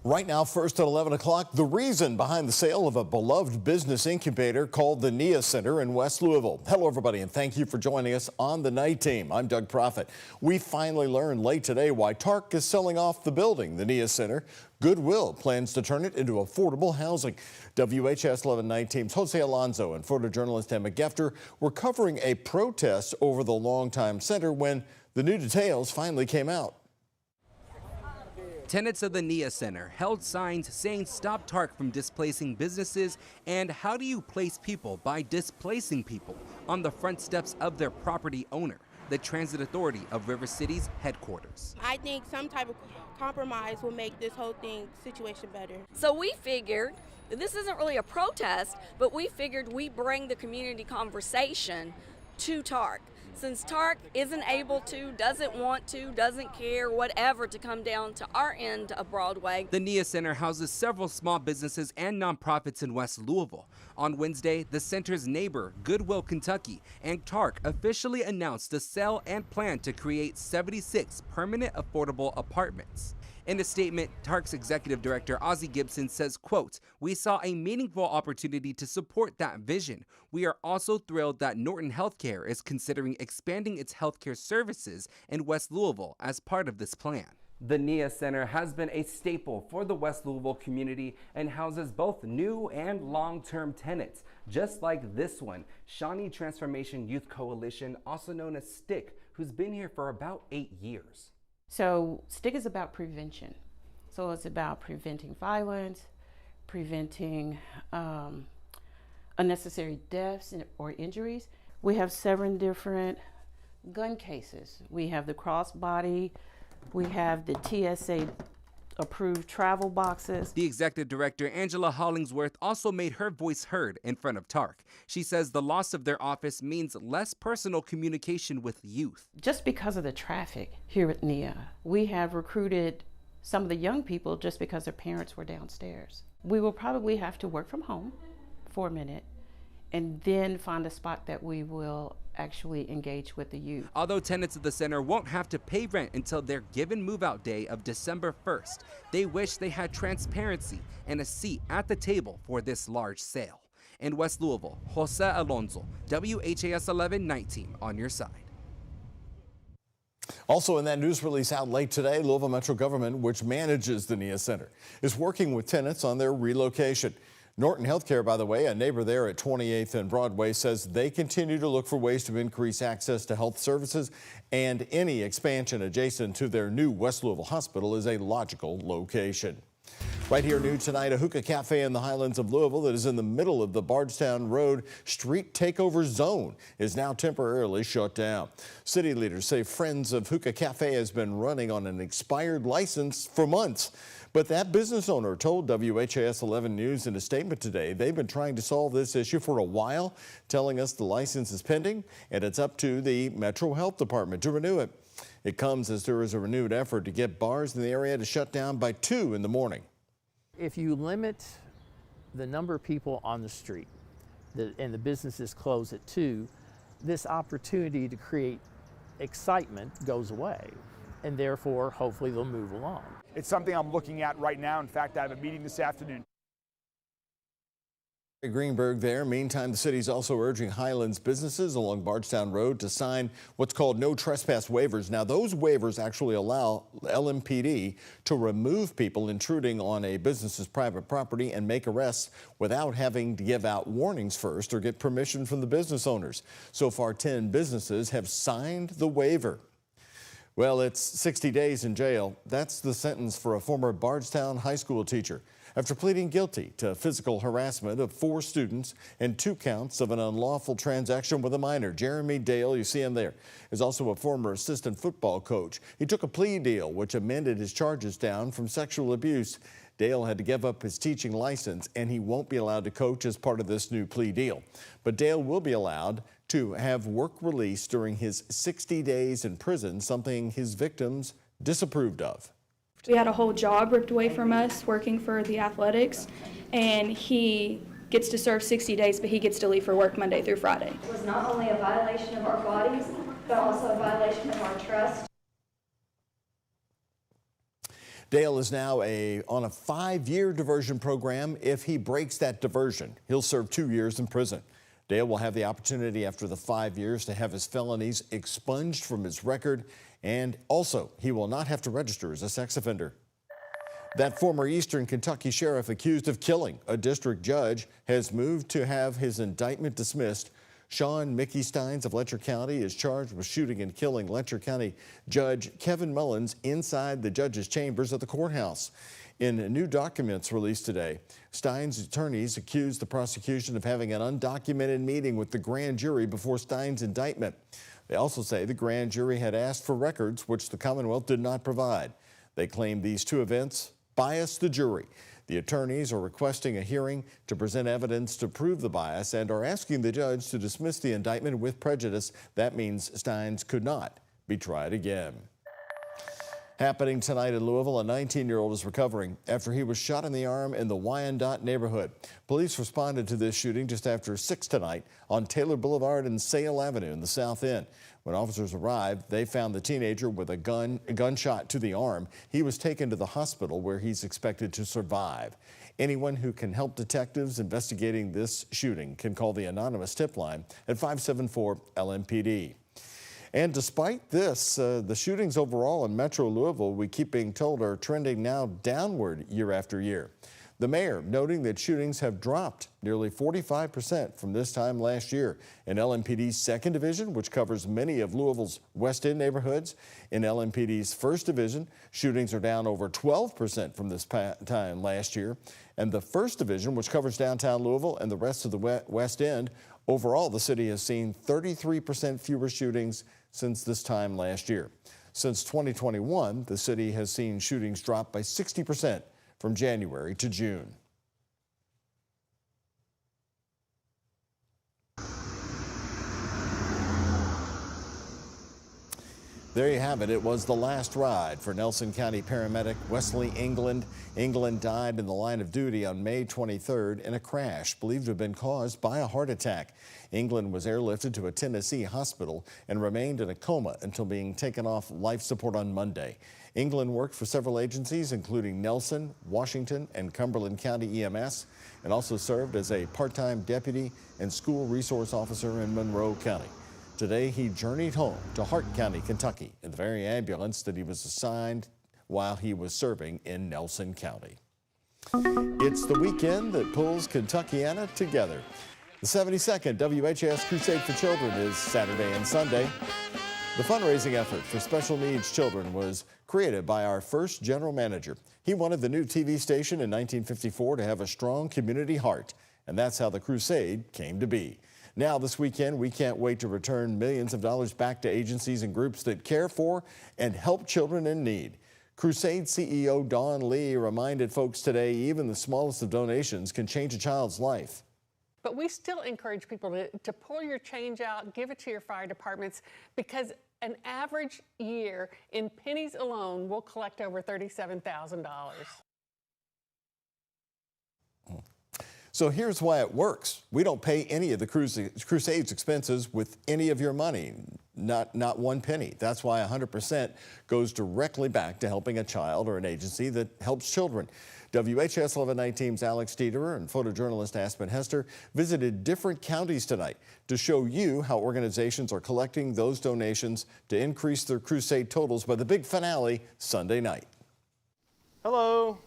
Right now, first at 11 o'clock, the reason behind the sale of a beloved business incubator called the NIA Center in West Louisville. Hello, everybody, and thank you for joining us on the night team. I'm Doug Proffitt. We finally learned late today why Tark is selling off the building, the NIA Center. Goodwill plans to turn it into affordable housing. WHAS11 night team's Jose Alonso and photojournalist Emma Gefter were covering a protest over the longtime center when the new details finally came out. Tenants of the NIA Center held signs saying stop Tark from displacing businesses and how do you place people by displacing people on the front steps of their property owner, the Transit Authority of River City's headquarters. I think some type of compromise will make this whole situation better. So we figured, this isn't really a protest, but we figured we bring the community conversation to Tark. Since Tark isn't able to, doesn't want to, doesn't care, whatever, to come down to our end of Broadway. The NIA Center houses several small businesses and nonprofits in West Louisville. On Wednesday, the center's neighbor, Goodwill, Kentucky, and Tark officially announced the sale and plan to create 76 permanent affordable apartments. In a statement, Tark's executive director, Ozzie Gibson, says, quote, "We saw a meaningful opportunity to support that vision. We are also thrilled that Norton Healthcare is considering expanding its healthcare services in West Louisville as part of this plan." The NIA Center has been a staple for the West Louisville community and houses both new and long-term tenants, just like this one, Shawnee Transformation Youth Coalition, also known as STIC, who's been here for about 8 years. So STIC is about prevention. So it's about preventing violence, preventing unnecessary deaths or injuries. We have 7 different gun cases. We have the crossbody, we have the TSA approved travel boxes. The executive director, Angela Hollingsworth, also made her voice heard in front of Tark. She says the loss of their office means less personal communication with youth. Just because of the traffic here at NIA, we have recruited some of the young people just because their parents were downstairs. We will probably have to work from home for a minute and then find a spot that we will actually engage with the youth. Although tenants of the center won't have to pay rent until their given move-out day of December 1st, they wish they had transparency and a seat at the table for this large sale. In West Louisville, Jose Alonso, WHAS11 night team on your side. Also in that news release out late today, Louisville Metro Government, which manages the NIA Center, is working with tenants on their relocation. Norton Healthcare, by the way, a neighbor there at 28th and Broadway, says they continue to look for ways to increase access to health services, and any expansion adjacent to their new West Louisville Hospital is a logical location. Right here new tonight, a hookah cafe in the Highlands of Louisville that is in the middle of the Bardstown Road street takeover zone is now temporarily shut down. City leaders say Friends of Hookah Cafe has been running on an expired license for months. But that business owner told WHAS11 News in a statement today they've been trying to solve this issue for a while, telling us the license is pending and it's up to the Metro Health Department to renew it. It comes as there is a renewed effort to get bars in the area to shut down by 2 in the morning. If you limit the number of people on the street and the businesses close at 2, this opportunity to create excitement goes away, and therefore hopefully they'll move along. It's something I'm looking at right now. In fact, I have a meeting this afternoon. Greenberg there. Meantime, the city is also urging Highlands businesses along Bardstown Road to sign what's called no trespass waivers. Now, those waivers actually allow LMPD to remove people intruding on a business's private property and make arrests without having to give out warnings first or get permission from the business owners. So far, 10 businesses have signed the waiver. Well, it's 60 days in jail. That's the sentence for a former Bardstown high school teacher after pleading guilty to physical harassment of 4 students and 2 counts of an unlawful transaction with a minor. Jeremy Dale, you see him there, is also a former assistant football coach. He took a plea deal which amended his charges down from sexual abuse. Dale had to give up his teaching license and he won't be allowed to coach as part of this new plea deal. But Dale will be allowed to have work release during his 60 days in prison, something his victims disapproved of. We had a whole job ripped away from us working for the athletics, and he gets to serve 60 days, but he gets to leave for work Monday through Friday. It was not only a violation of our bodies, but also a violation of our trust. Dale is now on a 5-year diversion program. If he breaks that diversion, he'll serve 2 years in prison. Dale will have the opportunity after the 5 years to have his felonies expunged from his record, and also he will not have to register as a sex offender. That former Eastern Kentucky sheriff accused of killing a district judge has moved to have his indictment dismissed. Sean Mickey Steins of Letcher County is charged with shooting and killing Letcher County Judge Kevin Mullins inside the judge's chambers at the courthouse. In new documents released today, Steins' attorneys accused the prosecution of having an undocumented meeting with the grand jury before Steins' indictment. They also say the grand jury had asked for records, which the Commonwealth did not provide. They claim these two events biased the jury. The attorneys are requesting a hearing to present evidence to prove the bias and are asking the judge to dismiss the indictment with prejudice. That means Steins could not be tried again. Happening tonight in Louisville, a 19-year-old is recovering after he was shot in the arm in the Wyandotte neighborhood. Police responded to this shooting just after 6 tonight on Taylor Boulevard and Sale Avenue in the South End. When officers arrived, they found the teenager with a gunshot to the arm. He was taken to the hospital where he's expected to survive. Anyone who can help detectives investigating this shooting can call the anonymous tip line at 574-LMPD. And despite this, the shootings overall in Metro Louisville, we keep being told, are trending now downward year after year. The mayor noting that shootings have dropped nearly 45% from this time last year. In LMPD's 2nd Division, which covers many of Louisville's West End neighborhoods, in LMPD's 1st Division, shootings are down over 12% from this time last year. And the 1st Division, which covers downtown Louisville and the rest of the West End, overall the city has seen 33% fewer shootings since this time last year. Since 2021, the city has seen shootings drop by 60% from January to June. There you have it. It was the last ride for Nelson County paramedic Wesley England. England died in the line of duty on May 23rd in a crash believed to have been caused by a heart attack. England was airlifted to a Tennessee hospital and remained in a coma until being taken off life support on Monday. England worked for several agencies, including Nelson, Washington, and Cumberland County EMS, and also served as a part-time deputy and school resource officer in Monroe County. Today, he journeyed home to Hart County, Kentucky, in the very ambulance that he was assigned while he was serving in Nelson County. It's the weekend that pulls Kentuckiana together. The 72nd WHAS Crusade for Children is Saturday and Sunday. The fundraising effort for special needs children was created by our first general manager. He wanted the new TV station in 1954 to have a strong community heart, and that's how the crusade came to be. Now, this weekend, we can't wait to return millions of dollars back to agencies and groups that care for and help children in need. Crusade CEO Dawn Lee reminded folks today even the smallest of donations can change a child's life. But we still encourage people to pull your change out, give it to your fire departments, because an average year in pennies alone will collect over $37,000. So here's why it works. We don't pay any of the Crusade's expenses with any of your money, not one penny. That's why 100% goes directly back to helping a child or an agency that helps children. WHAS11 team's Alex Dieterer and photojournalist Aspen Hester visited different counties tonight to show you how organizations are collecting those donations to increase their crusade totals by the big finale Sunday night. Hello.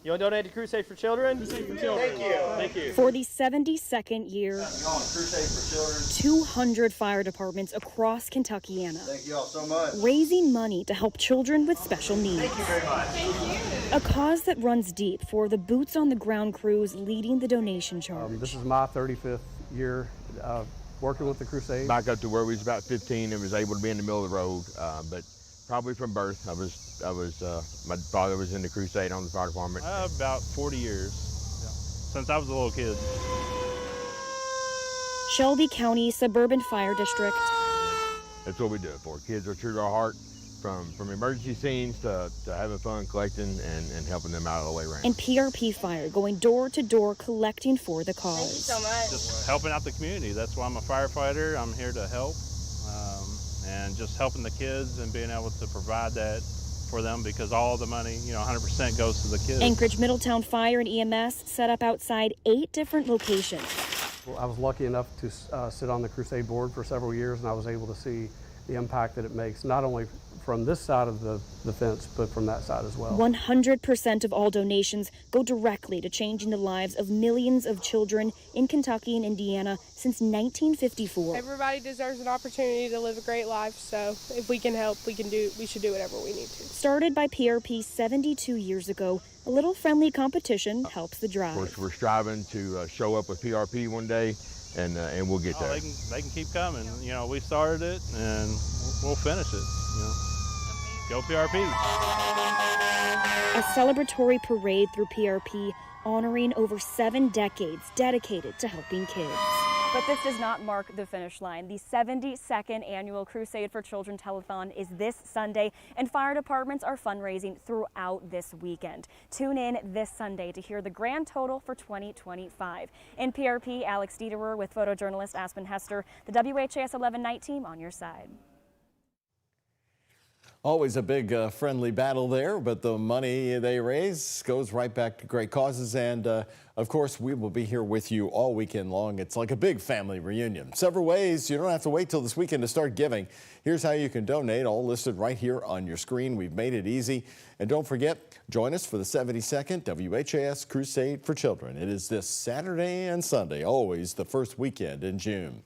You want to donate to Crusade for Children? Crusade for Children. Thank you. Thank you. For the 72nd year, Crusade for Children. 200 fire departments across Kentuckiana. Thank you all so much. Raising money to help children with special needs. Thank you very much. Thank you. A cause that runs deep for the boots on the ground crews leading the donation charge. This is my 35th year working with the Crusade. Back up to where we was about 15 and was able to be in the middle of the road, but probably from birth. My father was in the Crusade on the fire department. About 40 years, since I was a little kid. Shelby County Suburban Fire District. That's what we do it for. Kids are true to our heart, from emergency scenes to having fun collecting and helping them out all the way around. And PRP Fire going door to door collecting for the cause. Thank you so much. Just helping out the community. That's why I'm a firefighter. I'm here to help. And just helping the kids and being able to provide that for them because all the money, 100% goes to the kids. Anchorage Middletown Fire and EMS set up outside 8 different locations. Well, I was lucky enough to sit on the Crusade board for several years, and I was able to see the impact that it makes, not only from this side of the fence, but from that side as well. 100% of all donations go directly to changing the lives of millions of children in Kentucky and Indiana since 1954. Everybody deserves an opportunity to live a great life, so if we can help, we should do whatever we need to. Started by PRP 72 years ago, a little friendly competition helps the drive. Of course, we're striving to show up with PRP one day, and we'll get there. They can keep coming. We started it, and we'll finish it. Go PRP. A celebratory parade through PRP honoring over 7 decades dedicated to helping kids. But this does not mark the finish line. The 72nd annual Crusade for Children telethon is this Sunday, and fire departments are fundraising throughout this weekend. Tune in this Sunday to hear the grand total for 2025. In PRP, Alex Dieterer with photojournalist Aspen Hester, the WHAS11 night team on your side. Always a big friendly battle there, but the money they raise goes right back to great causes. And of course, we will be here with you all weekend long. It's like a big family reunion. Several ways. You don't have to wait till this weekend to start giving. Here's how you can donate, all listed right here on your screen. We've made it easy. And don't forget, join us for the 72nd WHAS Crusade for Children. It is this Saturday and Sunday, always the first weekend in June.